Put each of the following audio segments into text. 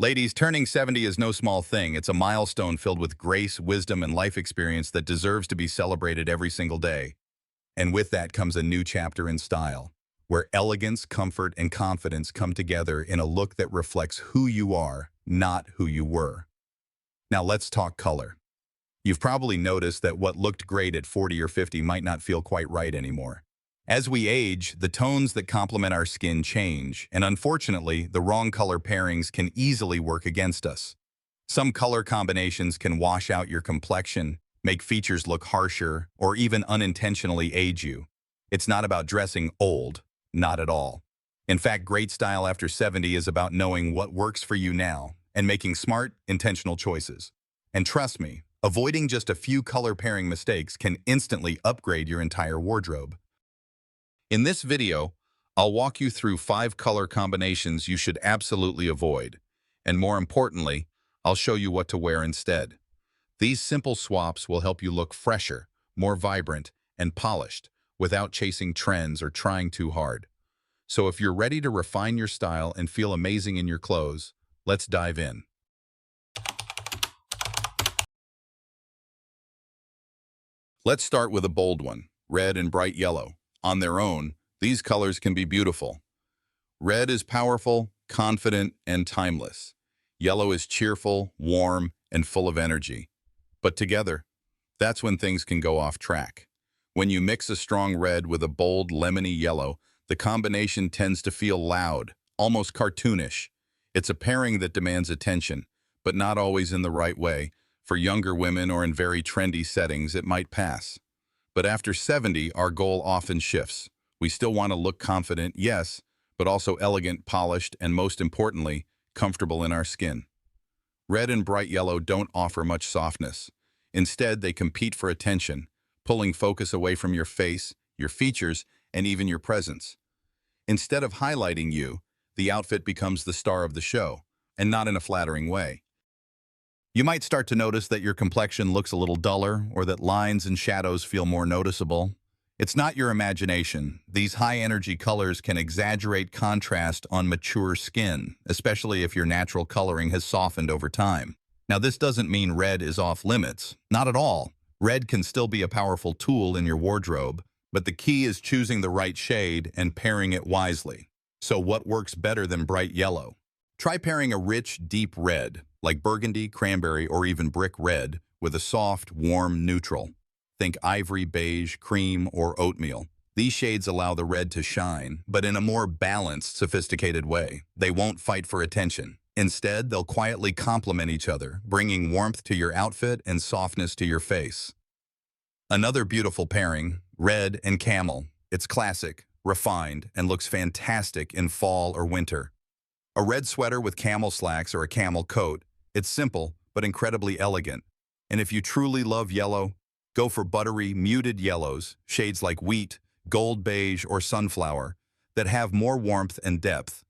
Ladies, turning 70 is no small thing. It's a milestone filled with grace, wisdom, and life experience that deserves to be celebrated every single day. And with that comes a new chapter in style, where elegance, comfort, and confidence come together in a look that reflects who you are, not who you were. Now let's talk color. You've probably noticed that what looked great at 40 or 50 might not feel quite right anymore. As we age, the tones that complement our skin change, and unfortunately, the wrong color pairings can easily work against us. Some color combinations can wash out your complexion, make features look harsher, or even unintentionally age you. It's not about dressing old, not at all. In fact, great style after 70 is about knowing what works for you now and making smart, intentional choices. And trust me, avoiding just a few color pairing mistakes can instantly upgrade your entire wardrobe. In this video, I'll walk you through 5 color combinations you should absolutely avoid. And more importantly, I'll show you what to wear instead. These simple swaps will help you look fresher, more vibrant, and polished without chasing trends or trying too hard. So if you're ready to refine your style and feel amazing in your clothes, let's dive in. Let's start with a bold one, red and bright yellow. On their own, these colors can be beautiful. Red is powerful, confident, and timeless. Yellow is cheerful, warm, and full of energy. But together, that's when things can go off track. When you mix a strong red with a bold, lemony yellow, the combination tends to feel loud, almost cartoonish. It's a pairing that demands attention, but not always in the right way. For younger women or in very trendy settings, it might pass. But after 70, our goal often shifts. We still want to look confident, yes, but also elegant, polished, and most importantly, comfortable in our skin. Red and bright yellow don't offer much softness. Instead, they compete for attention, pulling focus away from your face, your features, and even your presence. Instead of highlighting you, the outfit becomes the star of the show, and not in a flattering way. You might start to notice that your complexion looks a little duller or that lines and shadows feel more noticeable. It's not your imagination. These high-energy colors can exaggerate contrast on mature skin, especially if your natural coloring has softened over time. Now, this doesn't mean red is off limits. Not at all. Red can still be a powerful tool in your wardrobe, but the key is choosing the right shade and pairing it wisely. So what works better than bright yellow? Try pairing a rich, deep red, like burgundy, cranberry, or even brick red, with a soft, warm neutral. Think ivory, beige, cream, or oatmeal. These shades allow the red to shine, but in a more balanced, sophisticated way. They won't fight for attention. Instead, they'll quietly complement each other, bringing warmth to your outfit and softness to your face. Another beautiful pairing, red and camel. It's classic, refined, and looks fantastic in fall or winter. A red sweater with camel slacks or a camel coat. It's simple, but incredibly elegant. And if you truly love yellow, go for buttery, muted yellows, shades like wheat, gold beige, or sunflower, that have more warmth and depth.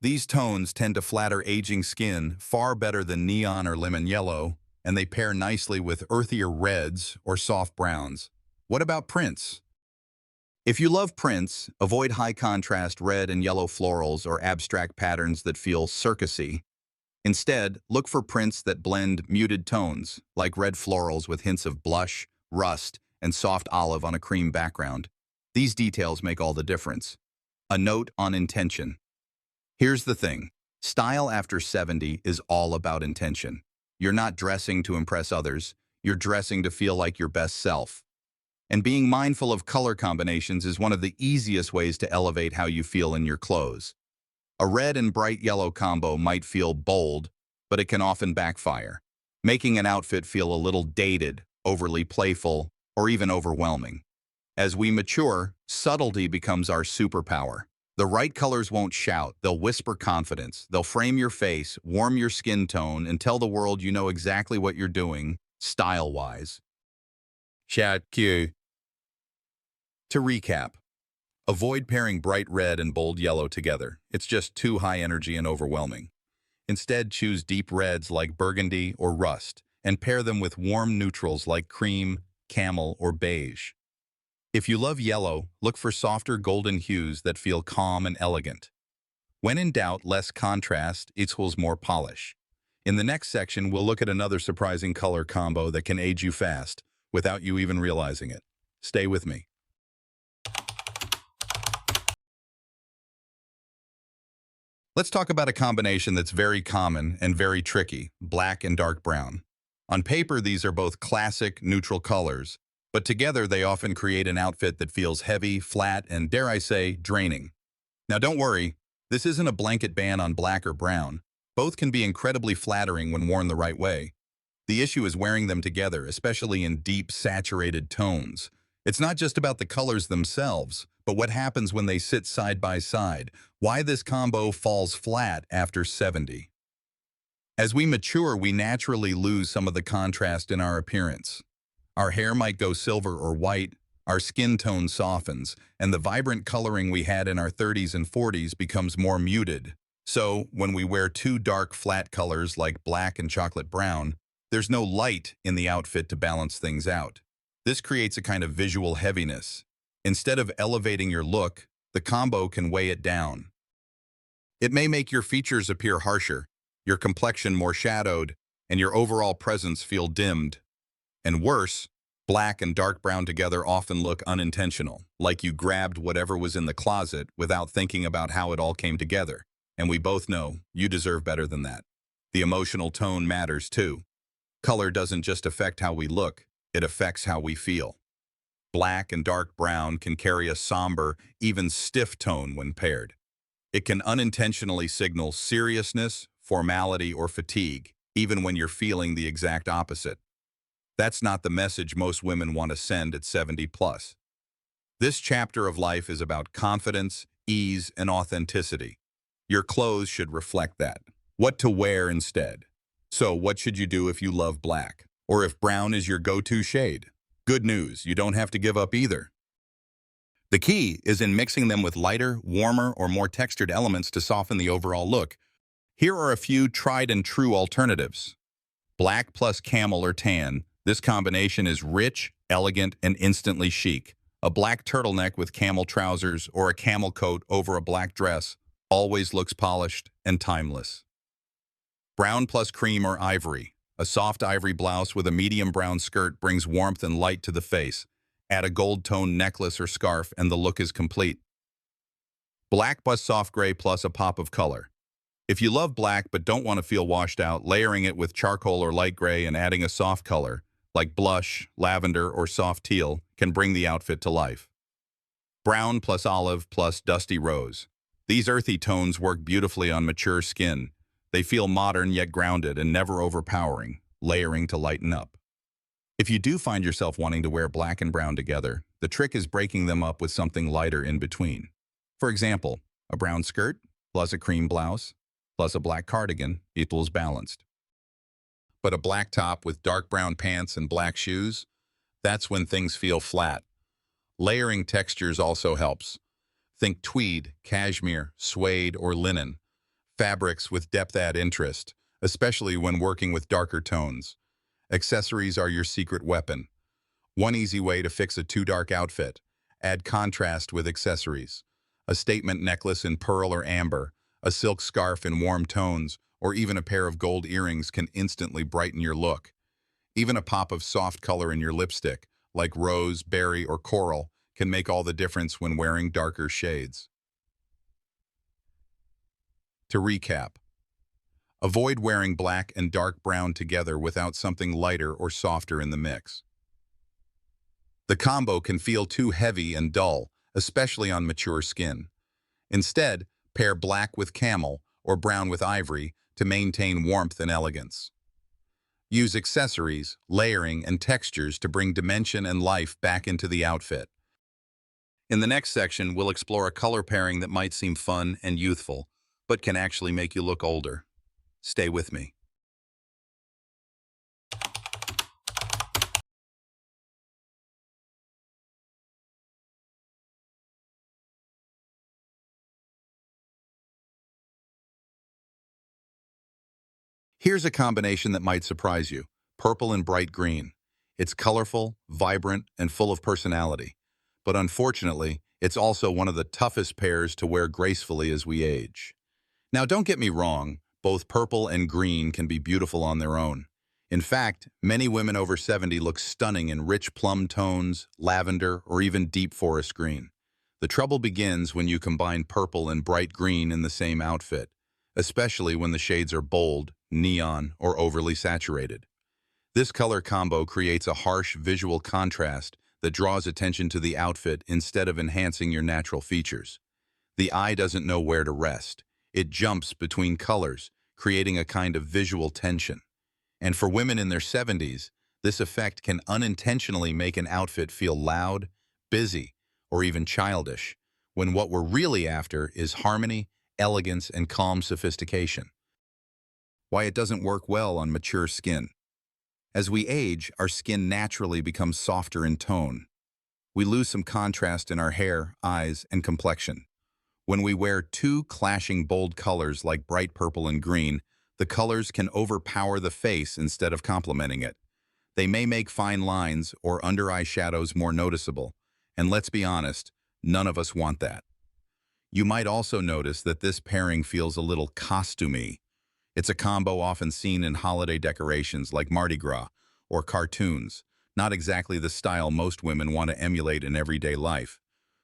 These tones tend to flatter aging skin far better than neon or lemon yellow, and they pair nicely with earthier reds or soft browns. What about prints? If you love prints, avoid high-contrast red and yellow florals or abstract patterns that feel circusy. Instead, look for prints that blend muted tones, like red florals with hints of blush, rust, and soft olive on a cream background. These details make all the difference. A note on intention. Here's the thing. Style after 70 is all about intention. You're not dressing to impress others. You're dressing to feel like your best self. And being mindful of color combinations is one of the easiest ways to elevate how you feel in your clothes. A red and bright yellow combo might feel bold, but it can often backfire, making an outfit feel a little dated, overly playful, or even overwhelming. As we mature, subtlety becomes our superpower. The right colors won't shout, they'll whisper confidence. They'll frame your face, warm your skin tone, and tell the world you know exactly what you're doing, style-wise. Shout Q. To recap, avoid pairing bright red and bold yellow together. It's just too high energy and overwhelming. Instead, choose deep reds like burgundy or rust, and pair them with warm neutrals like cream, camel, or beige. If you love yellow, look for softer golden hues that feel calm and elegant. When in doubt, less contrast equals more polish. In the next section, we'll look at another surprising color combo that can age you fast without you even realizing it. Stay with me. Let's talk about a combination that's very common and very tricky, black and dark brown. On paper, these are both classic, neutral colors, but together they often create an outfit that feels heavy, flat, and dare I say, draining. Now don't worry, this isn't a blanket ban on black or brown. Both can be incredibly flattering when worn the right way. The issue is wearing them together, especially in deep, saturated tones. It's not just about the colors themselves, but what happens when they sit side by side, why this combo falls flat after 70. As we mature, we naturally lose some of the contrast in our appearance. Our hair might go silver or white, our skin tone softens, and the vibrant coloring we had in our 30s and 40s becomes more muted. So, when we wear two dark, flat colors like black and chocolate brown, there's no light in the outfit to balance things out. This creates a kind of visual heaviness. Instead of elevating your look, the combo can weigh it down. It may make your features appear harsher, your complexion more shadowed, and your overall presence feel dimmed. And worse, black and dark brown together often look unintentional, like you grabbed whatever was in the closet without thinking about how it all came together. And we both know you deserve better than that. The emotional tone matters too. Color doesn't just affect how we look, it affects how we feel. Black and dark brown can carry a somber, even stiff tone when paired. It can unintentionally signal seriousness, formality, or fatigue, even when you're feeling the exact opposite. That's not the message most women want to send at 70 plus. This chapter of life is about confidence, ease, and authenticity. Your clothes should reflect that. What to wear instead. So what should you do if you love black? Or if brown is your go-to shade? Good news, you don't have to give up either. The key is in mixing them with lighter, warmer, or more textured elements to soften the overall look. Here are a few tried and true alternatives. Black plus camel or tan. This combination is rich, elegant, and instantly chic. A black turtleneck with camel trousers or a camel coat over a black dress always looks polished and timeless. Brown plus cream or ivory. A soft ivory blouse with a medium brown skirt brings warmth and light to the face. Add a gold-toned necklace or scarf and the look is complete. Black plus soft gray plus a pop of color. If you love black but don't want to feel washed out, layering it with charcoal or light gray and adding a soft color, like blush, lavender, or soft teal, can bring the outfit to life. Brown plus olive plus dusty rose. These earthy tones work beautifully on mature skin. They feel modern yet grounded and never overpowering, layering to lighten up. If you do find yourself wanting to wear black and brown together, the trick is breaking them up with something lighter in between. For example, a brown skirt plus a cream blouse plus a black cardigan equals balanced. But a black top with dark brown pants and black shoes, that's when things feel flat. Layering textures also helps. Think tweed, cashmere, suede, or linen. Fabrics with depth add interest, especially when working with darker tones. Accessories are your secret weapon. One easy way to fix a too dark outfit: add contrast with accessories. A statement necklace in pearl or amber, a silk scarf in warm tones, or even a pair of gold earrings can instantly brighten your look. Even a pop of soft color in your lipstick, like rose, berry, or coral, can make all the difference when wearing darker shades. To recap, avoid wearing black and dark brown together without something lighter or softer in the mix. The combo can feel too heavy and dull, especially on mature skin. Instead, pair black with camel or brown with ivory to maintain warmth and elegance. Use accessories, layering, and textures to bring dimension and life back into the outfit. In the next section, we'll explore a color pairing that might seem fun and youthful, but can actually make you look older. Stay with me. Here's a combination that might surprise you: purple and bright green. It's colorful, vibrant, and full of personality. But unfortunately, it's also one of the toughest pairs to wear gracefully as we age. Now, don't get me wrong, both purple and green can be beautiful on their own. In fact, many women over 70 look stunning in rich plum tones, lavender, or even deep forest green. The trouble begins when you combine purple and bright green in the same outfit, especially when the shades are bold, neon, or overly saturated. This color combo creates a harsh visual contrast that draws attention to the outfit instead of enhancing your natural features. The eye doesn't know where to rest. It jumps between colors, creating a kind of visual tension. And for women in their 70s, this effect can unintentionally make an outfit feel loud, busy, or even childish, when what we're really after is harmony, elegance, and calm sophistication. Why it doesn't work well on mature skin. As we age, our skin naturally becomes softer in tone. We lose some contrast in our hair, eyes, and complexion. When we wear two clashing bold colors like bright purple and green, the colors can overpower the face instead of complementing it. They may make fine lines or under-eye shadows more noticeable, and let's be honest, none of us want that. You might also notice that this pairing feels a little costumey. It's a combo often seen in holiday decorations like Mardi Gras or cartoons, not exactly the style most women want to emulate in everyday life.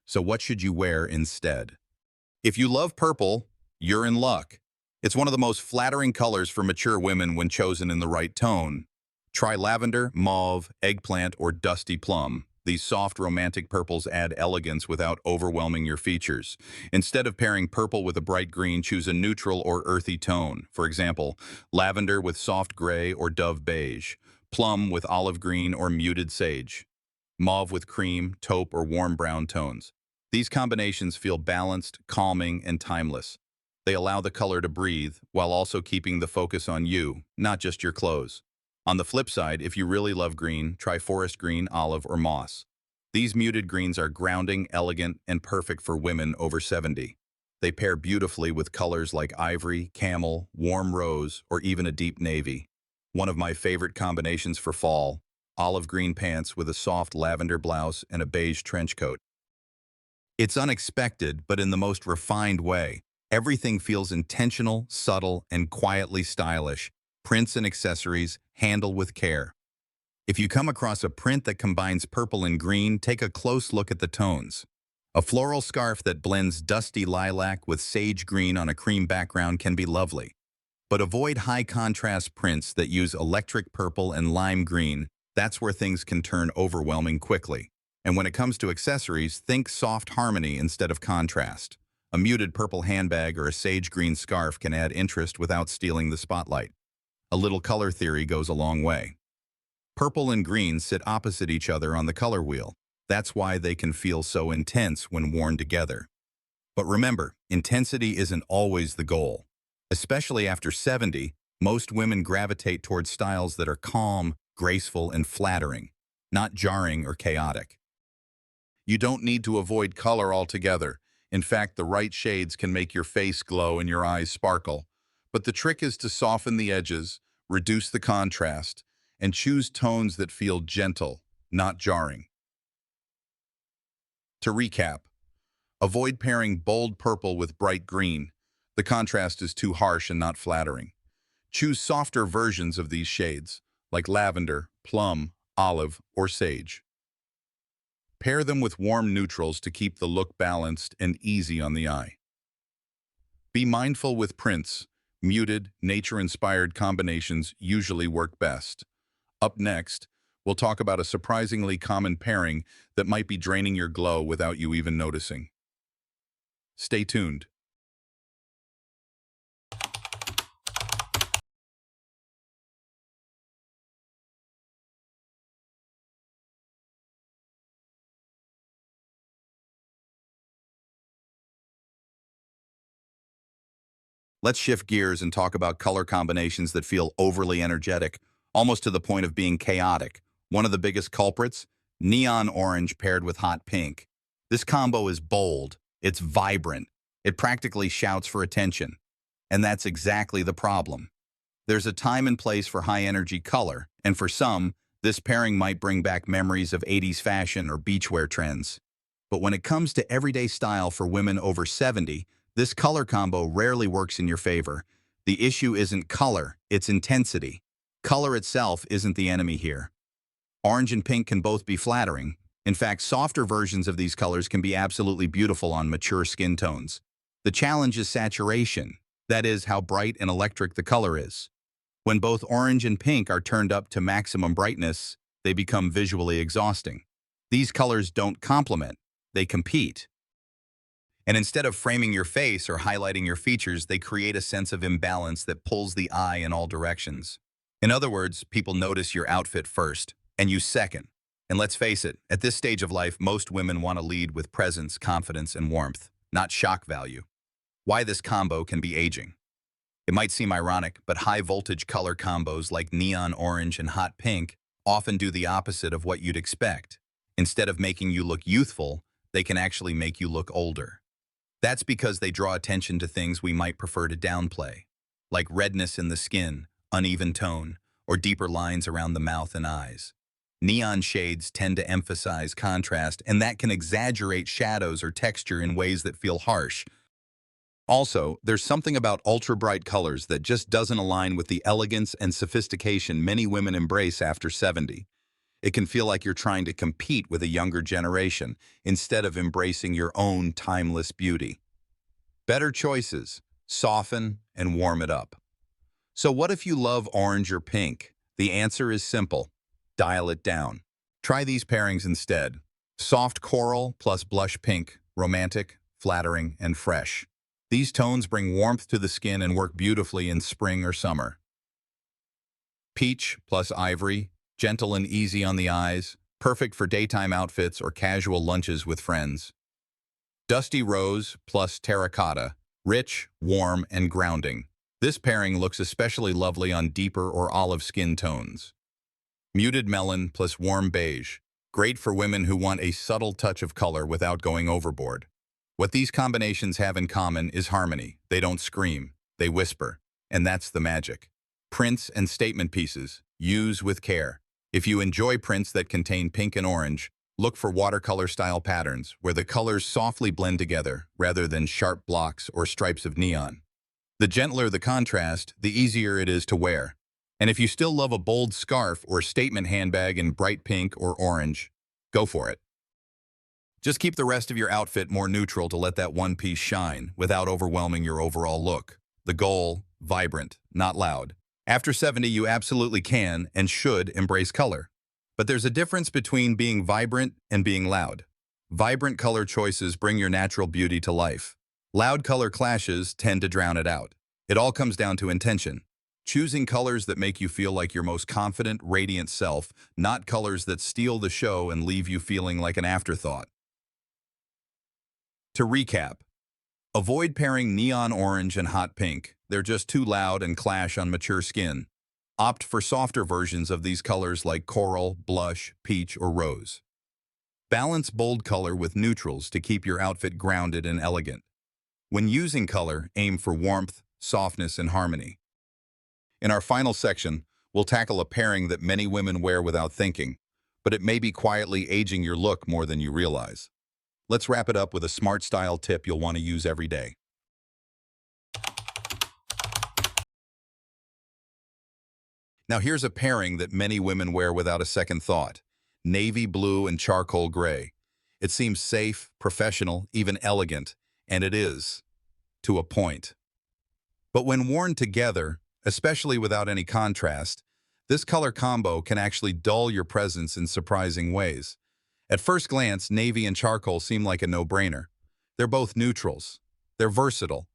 So what should you wear instead? If you love purple, you're in luck. It's one of the most flattering colors for mature women when chosen in the right tone. Try lavender, mauve, eggplant, or dusty plum. These soft, romantic purples add elegance without overwhelming your features. Instead of pairing purple with a bright green, choose a neutral or earthy tone. For example, lavender with soft gray or dove beige, plum with olive green or muted sage, mauve with cream, taupe, or warm brown tones. These combinations feel balanced, calming, and timeless. They allow the color to breathe while also keeping the focus on you, not just your clothes. On the flip side, if you really love green, try forest green, olive, or moss. These muted greens are grounding, elegant, and perfect for women over 70. They pair beautifully with colors like ivory, camel, warm rose, or even a deep navy. One of my favorite combinations for fall, olive green pants with a soft lavender blouse and a beige trench coat. It's unexpected, but in the most refined way. Everything feels intentional, subtle, and quietly stylish. Prints and accessories, handle with care. If you come across a print that combines purple and green, take a close look at the tones. A floral scarf that blends dusty lilac with sage green on a cream background can be lovely. But avoid high-contrast prints that use electric purple and lime green. That's where things can turn overwhelming quickly. And when it comes to accessories, think soft harmony instead of contrast. A muted purple handbag or a sage green scarf can add interest without stealing the spotlight. A little color theory goes a long way. Purple and green sit opposite each other on the color wheel. That's why they can feel so intense when worn together. But remember, intensity isn't always the goal. Especially after 70, most women gravitate towards styles that are calm, graceful, and flattering, not jarring or chaotic. You don't need to avoid color altogether. In fact, the right shades can make your face glow and your eyes sparkle. But the trick is to soften the edges, reduce the contrast, and choose tones that feel gentle, not jarring. To recap, avoid pairing bold purple with bright green. The contrast is too harsh and not flattering. Choose softer versions of these shades, like lavender, plum, olive, or sage. Pair them with warm neutrals to keep the look balanced and easy on the eye. Be mindful with prints. Muted, nature-inspired combinations usually work best. Up next, we'll talk about a surprisingly common pairing that might be draining your glow without you even noticing. Stay tuned. Let's shift gears and talk about color combinations that feel overly energetic, almost to the point of being chaotic. One of the biggest culprits? Neon orange paired with hot pink. This combo is bold, it's vibrant, it practically shouts for attention. And that's exactly the problem. There's a time and place for high-energy color, and for some, this pairing might bring back memories of 80s fashion or beachwear trends. But when it comes to everyday style for women over 70, This color combo rarely works in your favor. The issue isn't color, it's intensity. Color itself isn't the enemy here. Orange and pink can both be flattering. In fact, softer versions of these colors can be absolutely beautiful on mature skin tones. The challenge is saturation. That is, how bright and electric the color is. When both orange and pink are turned up to maximum brightness, they become visually exhausting. These colors don't complement, they compete. And instead of framing your face or highlighting your features, they create a sense of imbalance that pulls the eye in all directions. In other words, people notice your outfit first, and you second. And let's face it, at this stage of life, most women want to lead with presence, confidence, and warmth, not shock value. Why this combo can be aging. It might seem ironic, but high-voltage color combos like neon orange and hot pink often do the opposite of what you'd expect. Instead of making you look youthful, they can actually make you look older. That's because they draw attention to things we might prefer to downplay, like redness in the skin, uneven tone, or deeper lines around the mouth and eyes. Neon shades tend to emphasize contrast, and that can exaggerate shadows or texture in ways that feel harsh. Also, there's something about ultra-bright colors that just doesn't align with the elegance and sophistication many women embrace after 70. It can feel like you're trying to compete with a younger generation instead of embracing your own timeless beauty. Better choices: soften and warm it up. So what if you love orange or pink? The answer is simple: dial it down. Try these pairings instead. Soft coral plus blush pink, romantic, flattering, and fresh. These tones bring warmth to the skin and work beautifully in spring or summer. Peach plus ivory, gentle and easy on the eyes, perfect for daytime outfits or casual lunches with friends. Dusty rose plus terracotta, rich, warm, and grounding. This pairing looks especially lovely on deeper or olive skin tones. Muted melon plus warm beige, great for women who want a subtle touch of color without going overboard. What these combinations have in common is harmony. They don't scream, they whisper, and that's the magic. Prints and statement pieces, use with care. If you enjoy prints that contain pink and orange, look for watercolor-style patterns where the colors softly blend together rather than sharp blocks or stripes of neon. The gentler the contrast, the easier it is to wear. And if you still love a bold scarf or statement handbag in bright pink or orange, go for it. Just keep the rest of your outfit more neutral to let that one piece shine without overwhelming your overall look. The goal: vibrant, not loud. After 70, you absolutely can and should embrace color. But there's a difference between being vibrant and being loud. Vibrant color choices bring your natural beauty to life. Loud color clashes tend to drown it out. It all comes down to intention. Choosing colors that make you feel like your most confident, radiant self, not colors that steal the show and leave you feeling like an afterthought. To recap, avoid pairing neon orange and hot pink. They're just too loud and clash on mature skin. Opt for softer versions of these colors like coral, blush, peach, or rose. Balance bold color with neutrals to keep your outfit grounded and elegant. When using color, aim for warmth, softness, and harmony. In our final section, we'll tackle a pairing that many women wear without thinking, but it may be quietly aging your look more than you realize. Let's wrap it up with a smart style tip you'll want to use every day. Now here's a pairing that many women wear without a second thought: navy blue and charcoal gray. It seems safe, professional, even elegant, and it is, to a point. But when worn together, especially without any contrast, this color combo can actually dull your presence in surprising ways. At first glance, navy and charcoal seem like a no-brainer. They're both neutrals. They're versatile.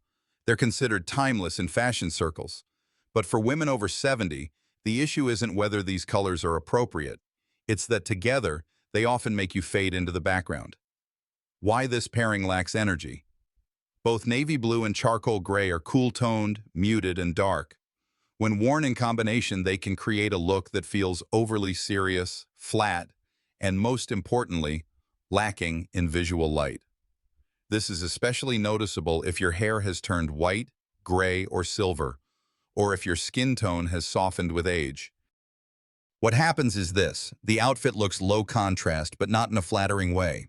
They're considered timeless in fashion circles. But for women over 70, the issue isn't whether these colors are appropriate. It's that together, they often make you fade into the background. Why this pairing lacks energy? Both navy blue and charcoal gray are cool-toned, muted, and dark. When worn in combination, they can create a look that feels overly serious, flat, and most importantly, lacking in visual light. This is especially noticeable if your hair has turned white, gray, or silver, or if your skin tone has softened with age. What happens is this: the outfit looks low contrast, but not in a flattering way.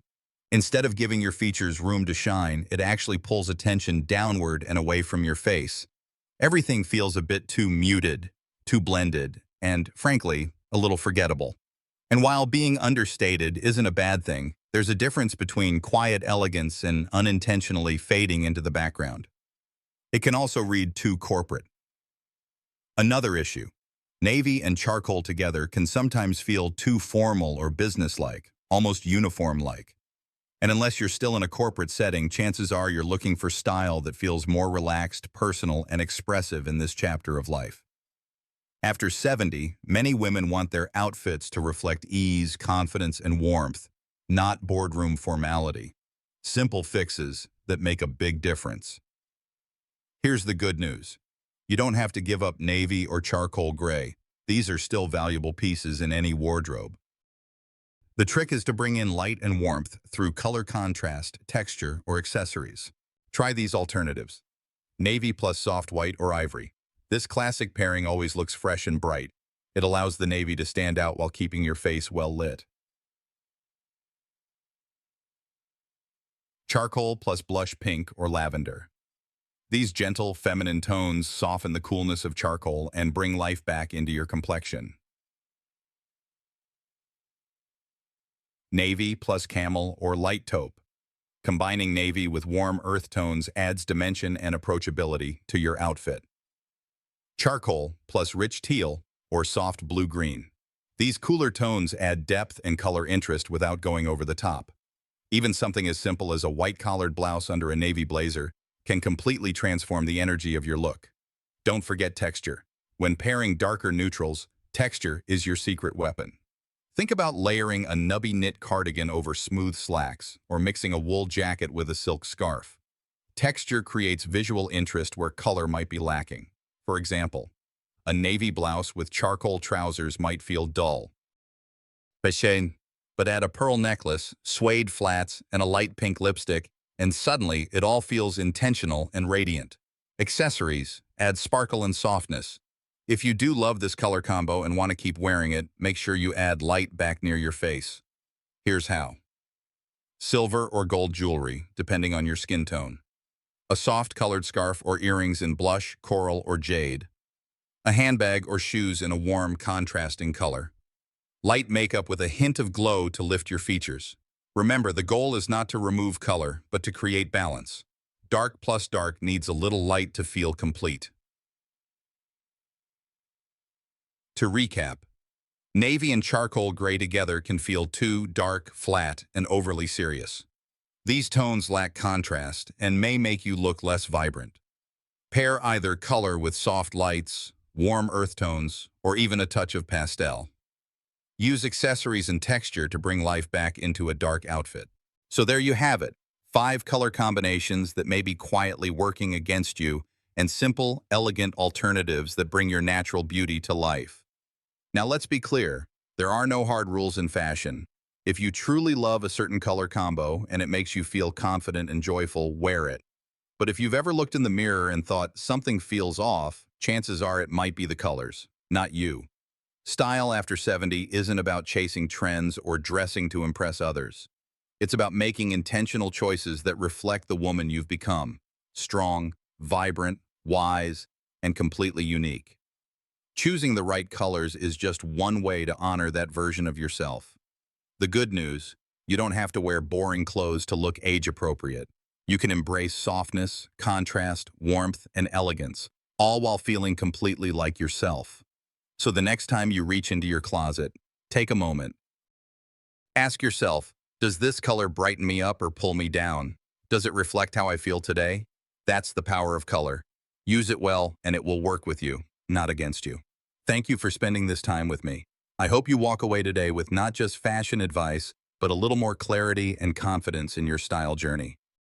Instead of giving your features room to shine, it actually pulls attention downward and away from your face. Everything feels a bit too muted, too blended, and, frankly, a little forgettable. And while being understated isn't a bad thing, there's a difference between quiet elegance and unintentionally fading into the background. It can also read too corporate. Another issue. Navy and charcoal together can sometimes feel too formal or businesslike, almost uniform-like. And unless you're still in a corporate setting, chances are you're looking for style that feels more relaxed, personal, and expressive in this chapter of life. After 70, many women want their outfits to reflect ease, confidence, and warmth, not boardroom formality. Simple fixes that make a big difference. Here's the good news. You don't have to give up navy or charcoal gray. These are still valuable pieces in any wardrobe. The trick is to bring in light and warmth through color contrast, texture, or accessories. Try these alternatives. Navy plus soft white or ivory. This classic pairing always looks fresh and bright. It allows the navy to stand out while keeping your face well lit. Charcoal plus blush pink or lavender. These gentle, feminine tones soften the coolness of charcoal and bring life back into your complexion. Navy plus camel or light taupe. Combining navy with warm earth tones adds dimension and approachability to your outfit. Charcoal plus rich teal or soft blue-green. These cooler tones add depth and color interest without going over the top. Even something as simple as a white-collared blouse under a navy blazer can completely transform the energy of your look. Don't forget texture. When pairing darker neutrals, texture is your secret weapon. Think about layering a nubby knit cardigan over smooth slacks, or mixing a wool jacket with a silk scarf. Texture creates visual interest where color might be lacking. For example, a navy blouse with charcoal trousers might feel dull. But add a pearl necklace, suede flats, and a light pink lipstick, and suddenly it all feels intentional and radiant. Accessories add sparkle and softness. If you do love this color combo and want to keep wearing it, make sure you add light back near your face. Here's how. Silver or gold jewelry, depending on your skin tone. A soft colored scarf or earrings in blush, coral, or jade. A handbag or shoes in a warm, contrasting color. Light makeup with a hint of glow to lift your features. Remember, the goal is not to remove color, but to create balance. Dark plus dark needs a little light to feel complete. To recap, navy and charcoal gray together can feel too dark, flat, and overly serious. These tones lack contrast and may make you look less vibrant. Pair either color with soft lights, warm earth tones, or even a touch of pastel. Use accessories and texture to bring life back into a dark outfit. So there you have it, 5 color combinations that may be quietly working against you, and simple, elegant alternatives that bring your natural beauty to life. Now let's be clear, there are no hard rules in fashion. If you truly love a certain color combo and it makes you feel confident and joyful, wear it. But if you've ever looked in the mirror and thought something feels off, chances are it might be the colors, not you. Style after 70 isn't about chasing trends or dressing to impress others. It's about making intentional choices that reflect the woman you've become. Strong, vibrant, wise, and completely unique. Choosing the right colors is just one way to honor that version of yourself. The good news, you don't have to wear boring clothes to look age-appropriate. You can embrace softness, contrast, warmth, and elegance, all while feeling completely like yourself. So the next time you reach into your closet, take a moment. Ask yourself, does this color brighten me up or pull me down? Does it reflect how I feel today? That's the power of color. Use it well, and it will work with you, not against you. Thank you for spending this time with me. I hope you walk away today with not just fashion advice, but a little more clarity and confidence in your style journey.